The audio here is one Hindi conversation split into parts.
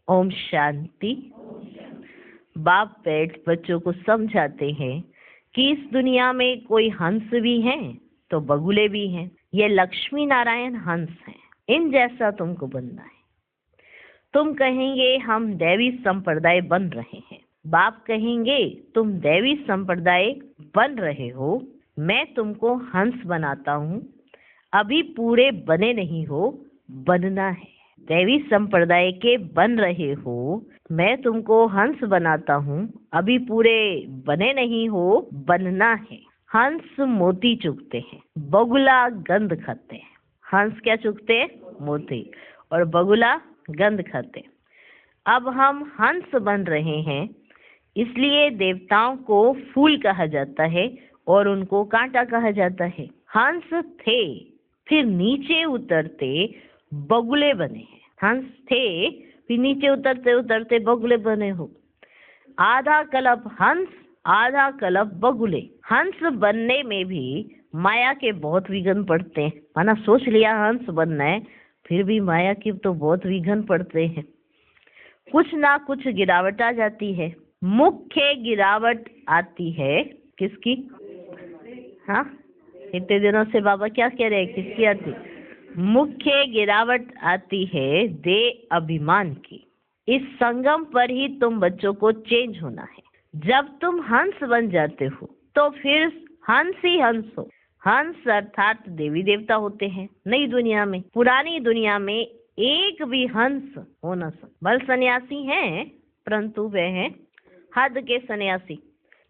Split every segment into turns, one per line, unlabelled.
ओम शांति। बाप बैठ बच्चों को समझाते हैं कि इस दुनिया में कोई हंस भी हैं तो बगुले भी हैं। ये लक्ष्मी नारायण हंस हैं, इन जैसा तुमको बनना है। तुम कहेंगे हम दैवी संप्रदाय बन रहे हैं, बाप कहेंगे तुम दैवी संप्रदाय बन रहे हो, मैं तुमको हंस बनाता हूँ, अभी पूरे बने नहीं हो, बनना है। दैवी संप्रदाय के बन रहे हो, मैं तुमको हंस बनाता हूँ, अभी पूरे बने नहीं हो, बनना है। हंस मोती चुगते हैं, बगुला गंध खाते हैं। हंस क्या चुगते हैं? मोती। और बगुला गंध खाते हैं। अब हम हंस बन रहे हैं, इसलिए देवताओं को फूल कहा जाता है और उनको कांटा कहा जाता है। हंस थे, फिर नीचे उतरते बगुले बने हैं। हंस थे, फिर नीचे उतरते उतरते बगुले बने हो। आधा कल्प हंस, आधा कल्प बगुले। हंस बनने में भी माया के बहुत विघ्न पड़ते हैं। माना सोच लिया हंस बनना है, फिर भी माया के तो बहुत विघ्न पड़ते हैं। कुछ ना कुछ गिरावट आ जाती है। मुख्य गिरावट आती है किसकी? हाँ, इतने दिनों से बाबा क्या कह रहे हैं, किसकी आती? मुख्य गिरावट आती है देह अभिमान की। इस संगम पर ही तुम बच्चों को चेंज होना है। जब तुम हंस बन जाते हो तो फिर हंस ही हंस हो। हंस अर्थात देवी देवता होते हैं नई दुनिया में। पुरानी दुनिया में एक भी हंस हो न सकता। बल सन्यासी हैं, परंतु वे हैं हद के सन्यासी।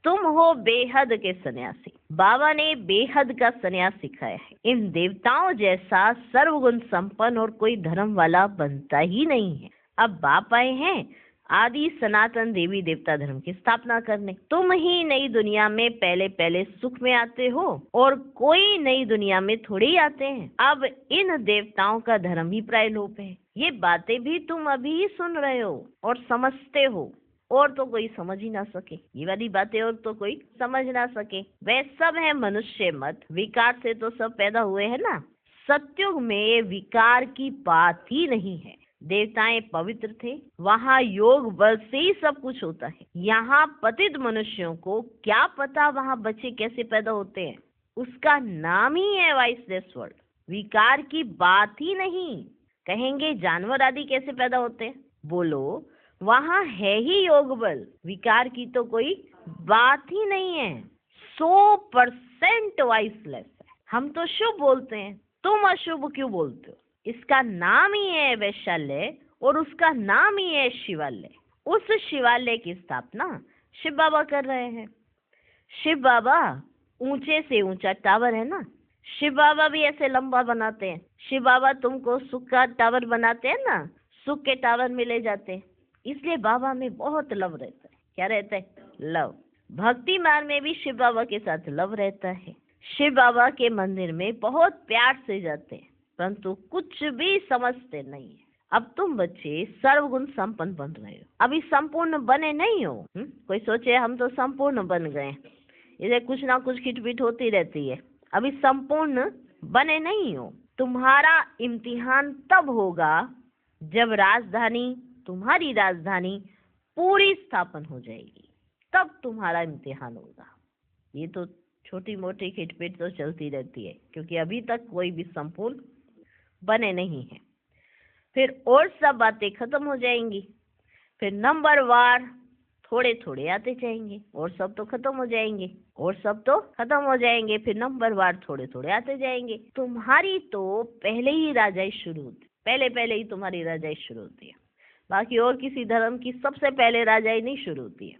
तुम हो बेहद के सन्यासी। बाबा ने बेहद का सन्यास सिखाया है। इन देवताओं जैसा सर्वगुण संपन्न और कोई धर्म वाला बनता ही नहीं है। अब बाप आए हैं आदि सनातन देवी देवता धर्म की स्थापना करने। तुम ही नई दुनिया में पहले पहले सुख में आते हो और कोई नई दुनिया में थोड़े ही आते हैं। अब इन देवताओं का धर्म ही प्रायलोप है। ये बातें भी तुम अभी ही सुन रहे हो और समझते हो, और तो कोई समझ ही ना सके। ये वाली बातें और तो कोई समझ ना सके। वे सब है मनुष्य मत, विकार से तो सब पैदा हुए हैं ना। सत्युग में विकार की बात ही नहीं है। देवताएं पवित्र थे, वहाँ योग बल से ही सब कुछ होता है। यहाँ पतित मनुष्यों को क्या पता वहाँ बच्चे कैसे पैदा होते हैं। उसका नाम ही है वाइसलेस वर्ल्ड। विकार की बात ही नहीं। कहेंगे जानवर आदि कैसे पैदा होते हैं, बोलो वहाँ है ही योग बल। विकार की तो कोई बात ही नहीं है। 100% वाइसलेस है। हम तो शुभ बोलते हैं, तुम अशुभ क्यों बोलते हो? इसका नाम ही है वैशाल्य और उसका नाम ही है शिवालय। उस शिवालय की स्थापना शिव बाबा कर रहे हैं। शिव बाबा ऊंचे से ऊंचा टावर है ना, शिव बाबा भी ऐसे लंबा बनाते हैं। शिव बाबा तुमको सुख का टावर बनाते हैं ना, सुख के टावर में ले जाते हैं। इसलिए बाबा में बहुत लव रहता है। क्या रहता है? लव। भक्ति मार्ग में भी शिव बाबा के साथ लव रहता है। शिव बाबा के मंदिर में बहुत प्यार से जाते हैं, परंतु कुछ भी समझते नहीं है। अब तुम बच्चे सर्वगुण संपन्न बन रहे हो, अभी संपूर्ण बने नहीं हो। कोई सोचे हम तो संपूर्ण बन गए, इसे कुछ ना कुछ खिटपिट होती रहती है। अभी संपूर्ण बने नहीं हो। तुम्हारा इम्तिहान तब होगा जब राजधानी, तुम्हारी राजधानी पूरी स्थापन हो जाएगी, तब तुम्हारा इम्तिहान होगा। ये तो छोटी मोटी खिटपिट तो चलती रहती है, क्योंकि अभी तक कोई भी संपूर्ण बने नहीं है। फिर और सब बातें खत्म हो जाएंगी। फिर नंबर वार थोड़े थोड़े आते जाएंगे, और सब तो खत्म हो जाएंगे, और सब तो खत्म हो जाएंगे। फिर नंबर वार थोड़े थोड़े आते जाएंगे। तुम्हारी तो पहले ही राजाई शुरू होती, पहले ही तुम्हारी राजाई शुरू होती है। बाकी और किसी धर्म की सबसे पहले राजाई नहीं शुरू होती है,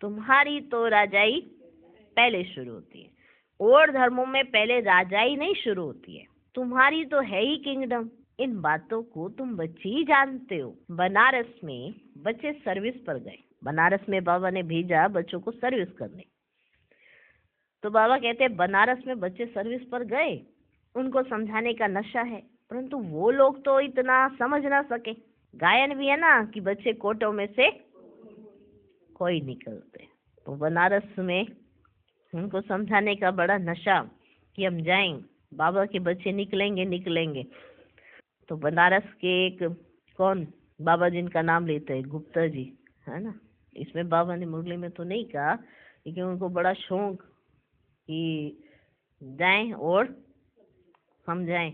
तुम्हारी तो राजाई पहले शुरू होती है। और धर्मों में पहले राजाई नहीं शुरू होती है, तुम्हारी तो है ही किंगडम। इन बातों को तुम बच्चे ही जानते हो। बनारस में बच्चे सर्विस पर गए, बनारस में बाबा ने भेजा बच्चों को सर्विस करने। तो बाबा कहते हैं बनारस में बच्चे सर्विस पर गए, उनको समझाने का नशा है, परंतु वो लोग तो इतना समझ ना सके। गायन भी है ना कि बच्चे कोटों में से कोई निकलते। तो बनारस में उनको समझाने का बड़ा नशा कि हम जाएं, बाबा के बच्चे निकलेंगे। तो बनारस के एक कौन बाबा जिनका नाम लेते हैं गुप्ता जी, है ना। इसमें बाबा ने मुरली में तो नहीं कहा, लेकिन उनको बड़ा शौक कि जाएं और समझाएं।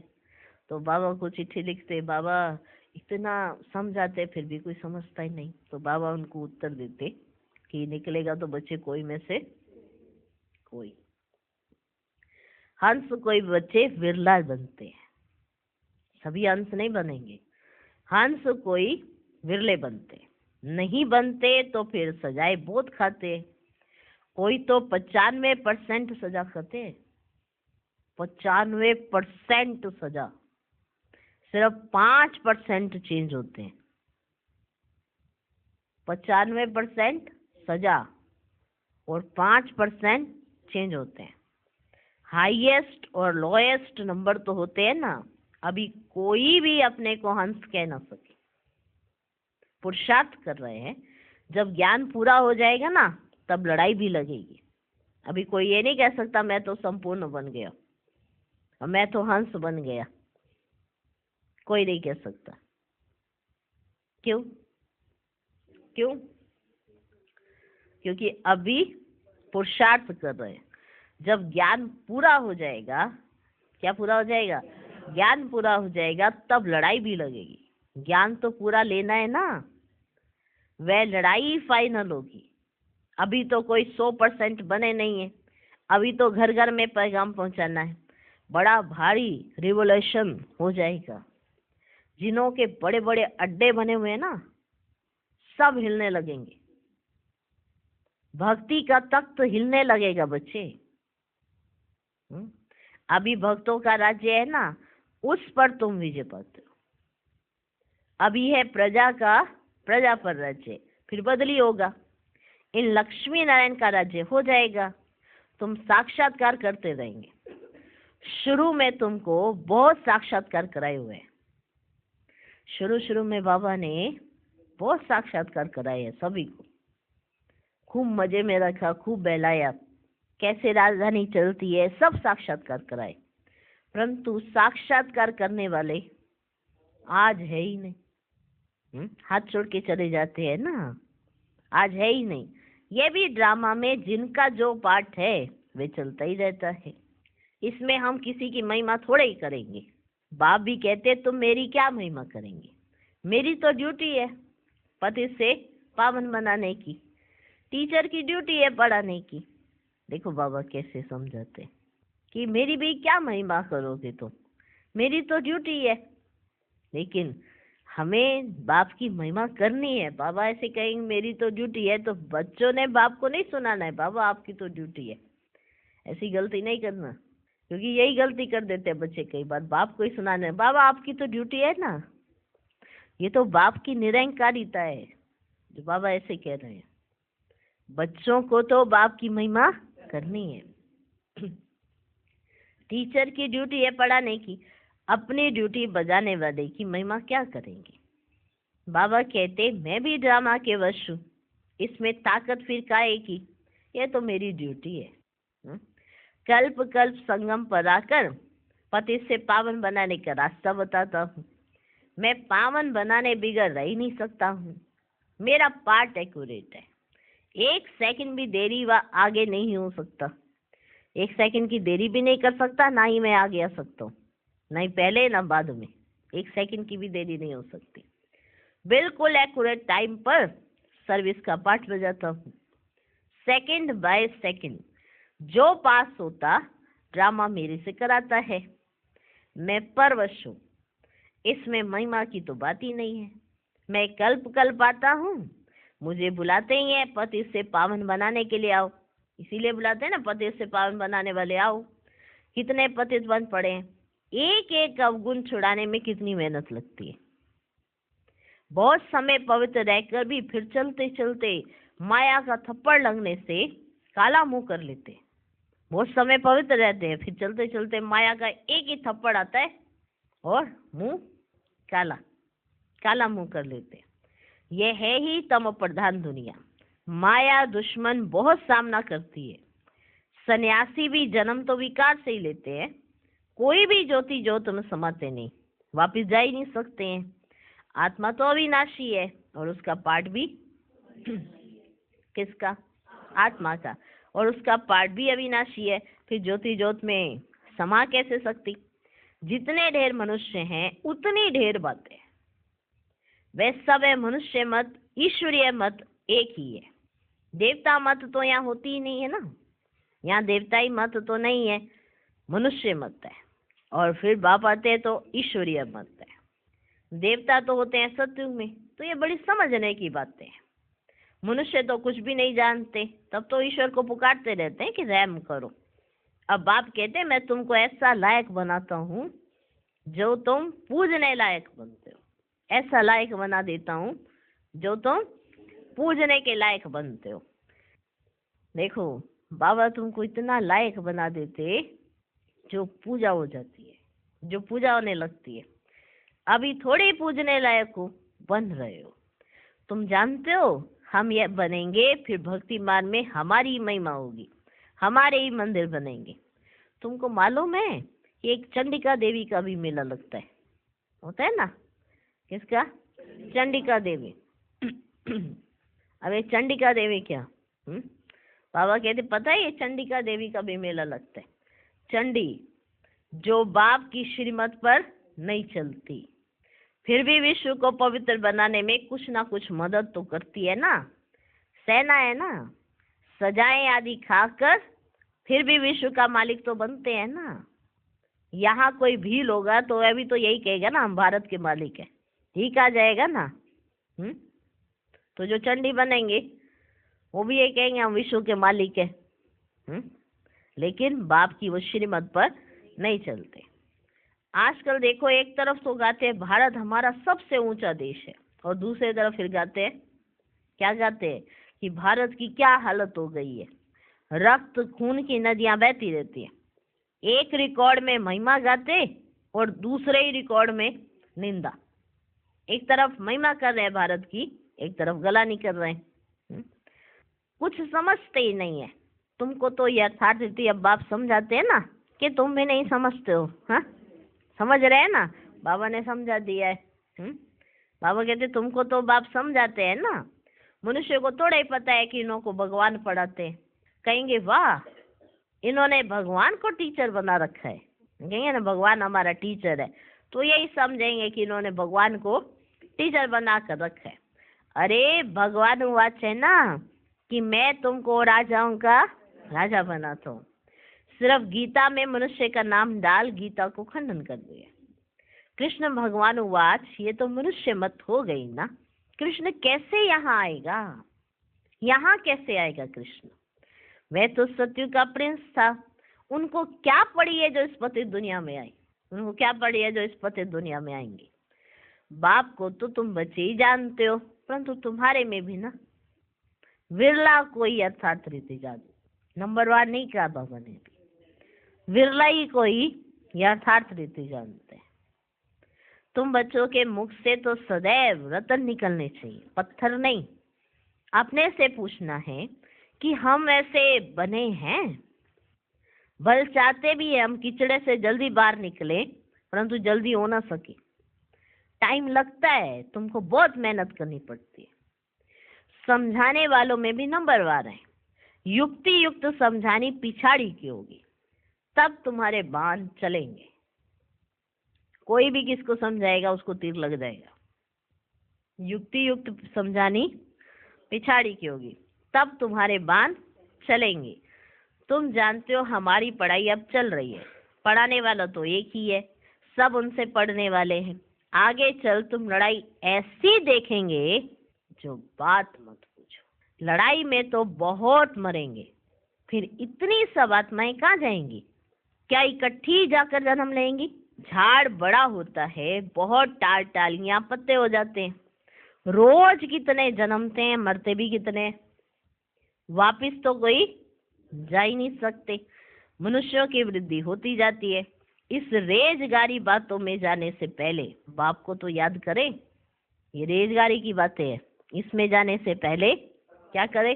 तो बाबा को चिट्ठी लिखते, बाबा इतना समझाते फिर भी कोई समझता ही नहीं। तो बाबा उनको उत्तर देते कि निकलेगा तो बच्चे कोई में से कोई। हंस कोई बच्चे विरला बनते हैं, सभी हंस नहीं बनेंगे। हंस कोई विरले बनते, नहीं बनते तो फिर सजाए बहुत खाते। कोई तो 95% सजा खाते, 95% सजा, सिर्फ 5% चेंज होते हैं। 95% सजा और 5% चेंज होते हैं। हाईएस्ट और लोएस्ट नंबर तो होते हैं ना। अभी कोई भी अपने को हंस कह ना सके। पुरुषार्थ कर रहे हैं, जब ज्ञान पूरा हो जाएगा ना तब लड़ाई भी लगेगी। अभी कोई ये नहीं कह सकता मैं तो संपूर्ण बन गया और मैं तो हंस बन गया, कोई नहीं कह सकता। क्यों? क्यों? क्योंकि अभी पुरुषार्थ कर रहे हैं। जब ज्ञान पूरा हो जाएगा, क्या पूरा हो जाएगा? ज्ञान पूरा हो जाएगा तब लड़ाई भी लगेगी। ज्ञान तो पूरा लेना है ना, वह लड़ाई फाइनल होगी। अभी तो कोई 100% बने नहीं है। अभी तो घर घर में पैगाम पहुंचाना है। बड़ा भारी रिवोल्यूशन हो जाएगा। जिनों के बड़े बड़े अड्डे बने हुए हैं ना, सब हिलने लगेंगे। भक्ति का तख्त हिलने लगेगा बच्चे। अभी भक्तों का राज्य है ना, उस पर तुम विजय पाते हो। अभी है प्रजा का, प्रजा पर राज्य, फिर बदली होगा। इन लक्ष्मी नारायण का राज्य हो जाएगा, तुम साक्षात्कार करते रहेंगे। शुरू में तुमको बहुत साक्षात्कार कराए हुए हैं। शुरू में बाबा ने बहुत साक्षात्कार कराए हैं सभी को। खूब मजे में रखा, खूब बहलाया, कैसे राजधानी चलती है सब साक्षात्कार कराए। परंतु साक्षात्कार करने वाले आज है ही नहीं। हाथ छोड़ के चले जाते हैं ना, आज है ही नहीं। ये भी ड्रामा में जिनका जो पार्ट है वे चलता ही रहता है। इसमें हम किसी की महिमा थोड़े ही करेंगे। बाप भी कहते तुम मेरी क्या महिमा करेंगे, मेरी तो ड्यूटी है पति से पावन बनाने की, टीचर की ड्यूटी है पढ़ाने की। देखो बाबा कैसे समझाते कि मेरी भी क्या महिमा करोगे तुम, मेरी तो ड्यूटी है। लेकिन हमें बाप की महिमा करनी है। बाबा ऐसे कहेंगे मेरी तो ड्यूटी है, तो बच्चों ने बाप को नहीं सुनाना है बाबा आपकी तो ड्यूटी है। ऐसी गलती नहीं करना, क्योंकि यही गलती कर देते हैं बच्चे कई बार, बाप को ही सुनाना है बाबा आपकी तो ड्यूटी है ना। ये तो बाप की निरंकारिता है जो बाबा ऐसे कह रहे हैं। बच्चों को तो बाप की महिमा करनी है। टीचर की ड्यूटी है पढ़ाने की, अपनी ड्यूटी बजाने वाले की महिमा क्या करेंगे। बाबा कहते मैं भी ड्रामा के वश हूँ, इसमें ताकत फिर काहे की, ये तो मेरी ड्यूटी है। कल्प कल्प संगम पर आकर पति से पावन बनाने का रास्ता बताता हूँ। मैं पावन बनाने बिगड़ रह ही नहीं सकता हूँ, मेरा पार्ट एक्यूरेट है। 1 सेकंड भी देरी व आगे नहीं हो सकता। 1 सेकंड की देरी भी नहीं कर सकता, ना ही मैं आगे आ सकता हूँ, नहीं पहले ना बाद में। 1 सेकंड की भी देरी नहीं हो सकती। बिल्कुल एक्यूरेट टाइम पर सर्विस का पाठ बजाता हूँ। सेकंड बाय सेकंड जो पास होता ड्रामा मेरे से कराता है। मैं परवश हूँ, इसमें महिमा की तो बात ही नहीं है। मैं कल्प कल्प आता हूँ, मुझे बुलाते ही हैं पति से पावन बनाने के लिए आओ। इसीलिए बुलाते हैं ना, पति से पावन बनाने वाले आओ। कितने पतित बन पड़े हैं, एक एक अवगुण छुड़ाने में कितनी मेहनत लगती है। बहुत समय पवित्र रहकर भी फिर चलते चलते माया का थप्पड़ लगने से काला मुंह कर लेते हैं। बहुत समय पवित्र रहते हैं, फिर चलते चलते माया का एक ही थप्पड़ आता है और मुंह काला, काला मुंह कर लेते हैं। यह है ही तम प्रधान दुनिया। माया दुश्मन बहुत सामना करती है। सन्यासी भी जन्म तो विकार से ही लेते हैं। कोई भी ज्योति ज्योत में समाते नहीं, वापिस जा ही नहीं सकते हैं। आत्मा तो अविनाशी है और उसका पार्ट भी किसका? आत्मा का। और उसका पार्ट भी अविनाशी है, फिर ज्योति ज्योत में समा कैसे सकती? जितने ढेर मनुष्य हैं उतनी ढेर बातें। वे सब है मनुष्य मत, ईश्वरीय मत एक ही है। देवता मत तो यहाँ होती ही नहीं है ना, यहाँ देवताई मत तो नहीं है, मनुष्य मत है। और फिर बाप आते हैं तो ईश्वरीय मत है। देवता तो होते हैं सतयुग में, तो ये बड़ी समझने की बातें हैं। मनुष्य तो कुछ भी नहीं जानते, तब तो ईश्वर को पुकारते रहते हैं कि रहम करो। अब बाप कहते हैं मैं तुमको ऐसा लायक बनाता हूँ जो तुम पूजने लायक बनते हो, ऐसा लायक बना देता हूँ जो तुम पूजने के लायक बनते हो। देखो बाबा तुमको इतना लायक बना देते जो पूजा हो जाती है, जो पूजा होने लगती है। अभी थोड़े पूजने लायक हो, बन रहे हो। तुम जानते हो हम ये बनेंगे, फिर भक्ति मार्ग में हमारी महिमा होगी, हमारे ही मंदिर बनेंगे। तुमको मालूम है कि एक चंडिका देवी का भी मेला लगता है, होता है ना? किसका? चंडिका देवी। अब ये चंडिका देवी क्या? बाबा कहते पता है ये चंडिका देवी का भी मेला लगता है। चंडी जो बाप की श्रीमत पर नहीं चलती, फिर भी विश्व को पवित्र बनाने में कुछ ना कुछ मदद तो करती है ना। सेना है ना, सजाएं आदि खाकर फिर भी विश्व का मालिक तो बनते हैं ना। यहाँ कोई भील होगा तो अभी तो यही कहेगा ना हम भारत के मालिक है, ठीक आ जाएगा ना। तो जो चंडी बनेंगे वो भी ये कहेंगे हम विश्व के मालिक है। लेकिन बाप की वो श्रीमत पर नहीं चलते। आजकल देखो एक तरफ तो गाते हैं भारत हमारा सबसे ऊंचा देश है, और दूसरी तरफ फिर गाते हैं, क्या गाते हैं कि भारत की क्या हालत हो गई है, रक्त खून की नदियां बहती रहती है। एक रिकॉर्ड में महिमा गाते और दूसरे ही रिकॉर्ड में निंदा। एक तरफ महिमा कर रहे हैं भारत की, एक तरफ गला नहीं कर रहे हैं। कुछ समझते ही नहीं है। तुमको तो यथार्थ रीति अब बाप समझाते हैं ना कि तुम भी नहीं समझते हो। हाँ समझ रहे हैं ना, बाबा ने समझा दिया है। बाबा कहते तुमको तो बाप समझाते हैं ना। मनुष्य को थोड़ा ही पता है कि इन्हों को भगवान पढ़ाते हैं। कहेंगे वाह इन्होंने भगवान को टीचर बना रखा है, कहेंगे ना भगवान हमारा टीचर है, तो यही समझेंगे कि इन्होंने भगवान को टीचर बना कर रखा है। अरे भगवान वाच है ना कि मैं तुमको राजाओं का राजा बनाता हूँ। सिर्फ गीता में मनुष्य का नाम डाल गीता को खंडन कर दिया। कृष्ण भगवान वाच, ये तो मनुष्य मत हो गई ना। कृष्ण कैसे यहाँ आएगा? यहाँ कैसे आएगा कृष्ण? वह तो सत्यु का प्रिंस था। उनको क्या पड़ी है जो इस पतित दुनिया में आई? उनको क्या पड़ी है जो इस पतित दुनिया में आएंगे? बाप को तो तुम बच्चे ही जानते हो, परंतु तुम्हारे में भी ना विरला कोई यथार्थ रीति जानते। नंबरवार नहीं कहा बाबा ने भी, विरला ही कोई यथार्थ रीति जानते हैं। तुम बच्चों के मुख से तो सदैव रतन निकलने चाहिए, पत्थर नहीं। अपने से पूछना है कि हम ऐसे बने हैं? बल चाहते भी है हम कीचड़े से जल्दी बाहर निकले, परंतु जल्दी हो ना सके। टाइम लगता है, तुमको बहुत मेहनत करनी पड़ती है। समझाने वालों में भी नंबरवार है। युक्ति युक्त समझानी पिछाड़ी की होगी, तब तुम्हारे बाण चलेंगे। कोई भी किसको समझाएगा उसको तीर लग जाएगा। युक्ति युक्त समझानी पिछाड़ी की होगी, तब तुम्हारे बाण चलेंगे। तुम जानते हो हमारी पढ़ाई अब चल रही है, पढ़ाने वाला तो एक ही है, सब उनसे पढ़ने वाले हैं। आगे चल तुम लड़ाई ऐसी देखेंगे जो बात मत पूछो। लड़ाई में तो बहुत मरेंगे, फिर इतनी सब आत्माएं कहाँ जाएंगी? क्या इकट्ठी जाकर जन्म लेंगी? झाड़ बड़ा होता है, बहुत टाल टालियां पत्ते हो जाते हैं। रोज कितने जन्मते हैं, मरते भी कितने, वापिस तो कोई जा ही नहीं सकते। मनुष्यों की वृद्धि होती जाती है। इस रेजगारी बातों में जाने से पहले बाप को तो याद करें। ये रेजगारी की बातें हैं, इसमें जाने से पहले क्या करें?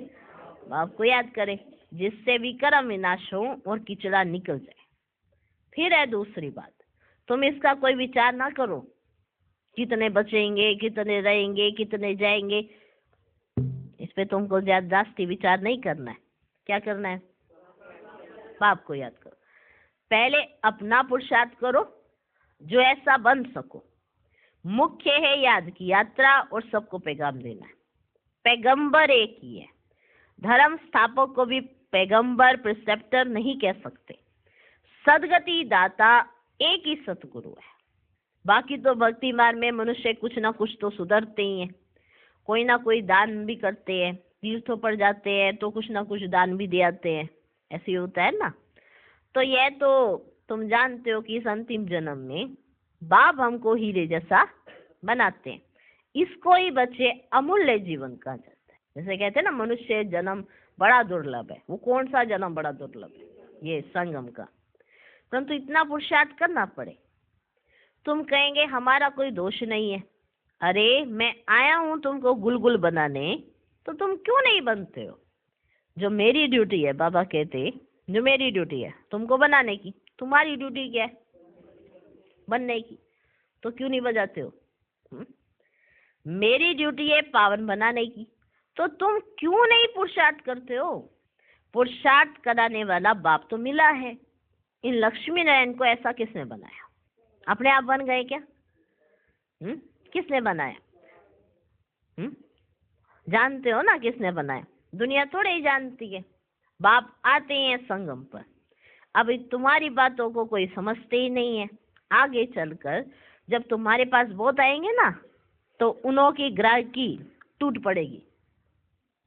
बाप को याद करें, जिससे भी कर्म विनाश हो और कीचड़ा निकल जाए। फिर है दूसरी बात, तुम इसका कोई विचार ना करो कितने बचेंगे, कितने रहेंगे, कितने जाएंगे, इस पे तुमको जास्ती विचार नहीं करना है। क्या करना है? बाप को याद करो। पहले अपना पुरुषार्थ करो जो ऐसा बन सको। मुख्य है याद की यात्रा और सबको पैगाम देना है। पैगंबर एक ही है। धर्म स्थापक को भी पैगंबर प्रिसेप्टर नहीं कह सकते। सदगति दाता एक ही सतगुरु है। बाकी तो भक्ति मार्ग में मनुष्य कुछ ना कुछ तो सुधरते ही हैं। कोई ना कोई दान भी करते हैं, तीर्थों पर जाते हैं तो कुछ ना कुछ दान भी दे आते हैं, ऐसे ही होता है ना। तो यह तो तुम जानते हो कि इस अंतिम जन्म में बाप हमको हीरे जैसा बनाते हैं। इसको ही बच्चे अमूल्य जीवन कहा जाता है। जैसे कहते हैं ना मनुष्य जन्म बड़ा दुर्लभ है। वो कौन सा जन्म बड़ा दुर्लभ है? ये संगम का। परंतु इतना पुरुषार्थ करना पड़े। तुम कहेंगे हमारा कोई दोष नहीं है। अरे मैं आया हूं तुमको गुलगुल बनाने, तो तुम क्यों नहीं बनते हो? जो मेरी ड्यूटी है, बाबा कहते जो मेरी ड्यूटी है तुमको बनाने की, तुम्हारी ड्यूटी क्या है? बनने की। तो क्यों नहीं बजाते हो? मेरी ड्यूटी है पावन बनाने की, तो तुम क्यों नहीं पुरुषार्थ करते हो? पुरुषार्थ कराने वाला बाप तो मिला है। इन लक्ष्मी नारायण को ऐसा किसने बनाया? अपने आप बन गए क्या? किसने बनाया? जानते हो ना किसने बनाया? दुनिया थोड़े ही जानती है। बाप आते हैं संगम पर। अब तुम्हारी बातों को कोई समझते ही नहीं है। आगे चलकर जब तुम्हारे पास बहुत आएंगे ना, तो उन्हों की ग्राहकी टूट पड़ेगी।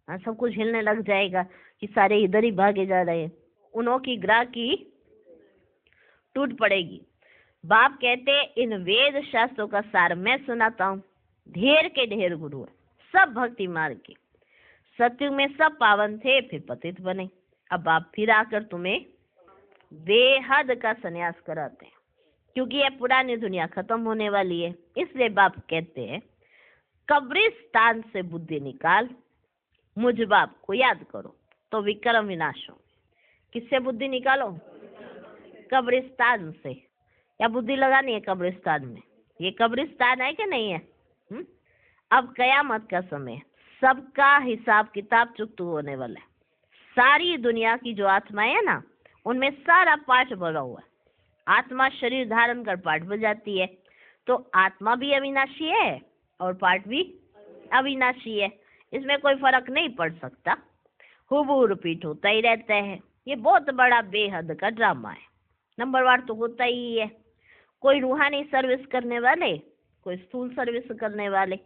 सब कुछ हिलने लग जाएगा कि सारे इधर ही भागे जा रहे हैं। उन्हों की ग्राहकी टूट पड़ेगी। बाप कहते इन वेद शास्त्रों का सार मैं सुनाता हूँ। ढेर के ढेर गुरु है, सब भक्ति मार्ग के। सत्युग में सब पावन थे, फिर पतित बने। अब बाप फिर आकर तुम्हें बेहद का संन्यास कराते हैं, क्योंकि यह पुरानी दुनिया खत्म होने वाली है। इसलिए बाप कहते हैं कब्रिस्तान से बुद्धि निकाल, मुझ बाप को याद करो तो विक्रम विनाश हो। किससे बुद्धि निकालो? कब्रिस्तान से। या बुद्धि लगानी है कब्रिस्तान में? ये कब्रिस्तान है कि नहीं है? अब कयामत का समय, सबका हिसाब किताब चुकता होने वाला है। सारी दुनिया की जो आत्माएं है ना, उनमें सारा पाठ भरा हुआ है। आत्मा शरीर धारण कर पाठ बजाती है, तो आत्मा भी अविनाशी है और पाठ भी अविनाशी है। इसमें कोई फर्क नहीं पड़ सकता, हुबहू रिपीट होता ही रहता है। ये बहुत बड़ा बेहद का ड्रामा है। नंबरवार तो होता ही है। कोई रूहानी सर्विस करने वाले, कोई स्थूल सर्विस करने वाले।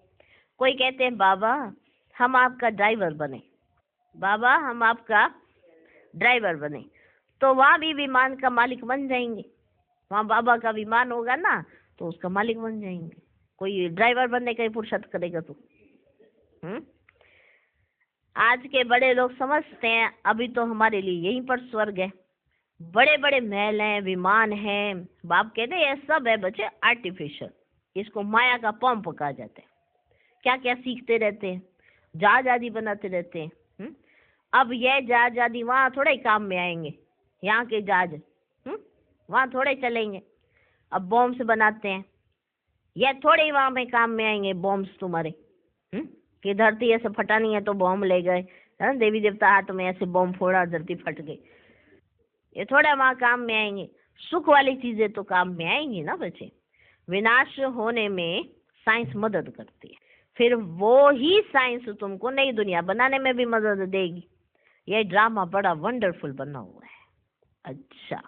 कोई कहते हैं बाबा हम आपका ड्राइवर बने, बाबा हम आपका ड्राइवर बने, तो वहां भी विमान का मालिक बन जाएंगे। वहां बाबा का विमान होगा ना, तो उसका मालिक बन जाएंगे। कोई ड्राइवर बनने का ही पुरुषार्थ करेगा तो? आज के बड़े लोग समझते हैं अभी तो हमारे लिए यहीं पर स्वर्ग है। बड़े बड़े महल हैं, विमान हैं। बाप कहते हैं ये सब है बच्चे आर्टिफिशियल। इसको माया का पंप कहा जाता है। क्या क्या सीखते रहते हैं, जहाज आदि बनाते रहते हैं। अब यह जहाज आदि वहां थोड़े काम में आएंगे। यहाँ के जहाज वहां थोड़े चलेंगे। अब बॉम्ब्स बनाते हैं, यह थोड़े ही वहां में काम में आएंगे बॉम्ब्स तुम्हारे। कि धरती ऐसे फटानी है तो बॉम्ब ले गए, देवी देवता हाथ में ऐसे बॉम्ब फोड़ा, धरती फट गई। ये थोड़ा वहां काम में आएंगे। सुख वाली चीजें तो काम में आएंगी ना बच्चे। विनाश होने में साइंस मदद करती है, फिर वो ही साइंस तुमको नई दुनिया बनाने में भी मदद देगी। ये ड्रामा बड़ा वंडरफुल बना हुआ है। अच्छा,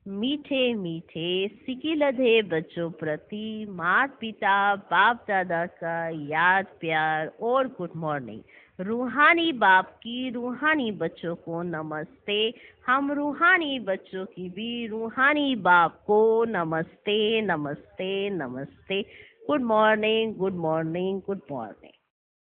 मीठे मीठे सिकी लधे बच्चों प्रति माता पिता बाप दादा का याद प्यार और गुड मॉर्निंग। रूहानी बाप की रूहानी बच्चों को नमस्ते। हम रूहानी बच्चों की भी रूहानी बाप को नमस्ते नमस्ते नमस्ते। Good morning good morning good morning.